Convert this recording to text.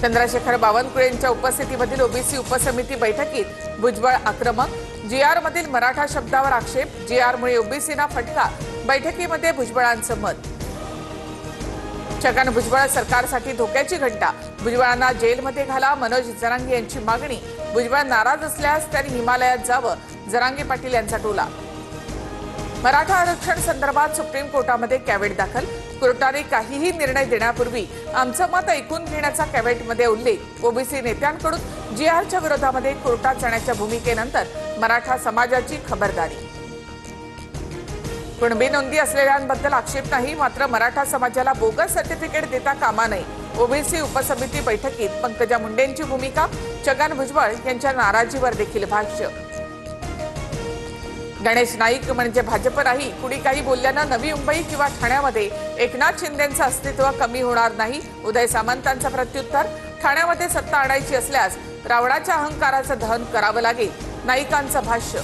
Chandrashekhar बावनकुळेंच्या उपस्थितीमधील OBC उपसमिती बैठकीत भुजबळ आक्रमक। जीआर मधील मराठा शब्दावर आक्षेप। जीआर मुळे ओबीसीना फटका। बैठकीमध्ये भुजबळांचं मत। छगन भुजबळ सरकारसाठी धोक्याची घंटा। भुजबळांना जेलमध्ये घाला। मनोज जरांगे यांची मागणी। भुजबळ नाराज असल्यास त्यांनी हिमालयात जावं। जरांगे पाटील यांचा टोला। मराठा आरक्षण संदर्भात सुप्रीम कोर्टामध्ये कॅव्हेट दाखल। कोर्टाने काहीही निर्णय देण्यापूर्वी आमचं मत ऐकून घेण्याचा कॅव्हेटमध्ये उल्लेख। ओबीसी नेत्यांकडून जीआरच्या विरोधामध्ये कोर्टात जाण्याच्या भूमिकेनंतर मराठा समाजाची खबरदारी। कुणबी नोंदी असलेल्यांबद्दल आक्षेप नाही, मात्र मराठा समाजाला बोगस सर्टिफिकेट देता कामा नये। ओबीसी उपसमिती बैठकीत पंकजा मुंडेंची भूमिका। छगन भुजबळ यांच्या नाराजीवर देखील भाष्य। गणेश नाईक म्हणजे भाजप नाही। कुणी काही बोलल्यानं नवी मुंबई किंवा ठाण्यामध्ये एकनाथ शिंदेंचं अस्तित्व कमी होणार नाही। उदय सामंतांचं प्रत्युत्तर। ठाण्यामध्ये सत्ता आणायची असल्यास रावणाच्या अहंकाराचं दहन करावं लागेल। नाईकांचं भाष्य।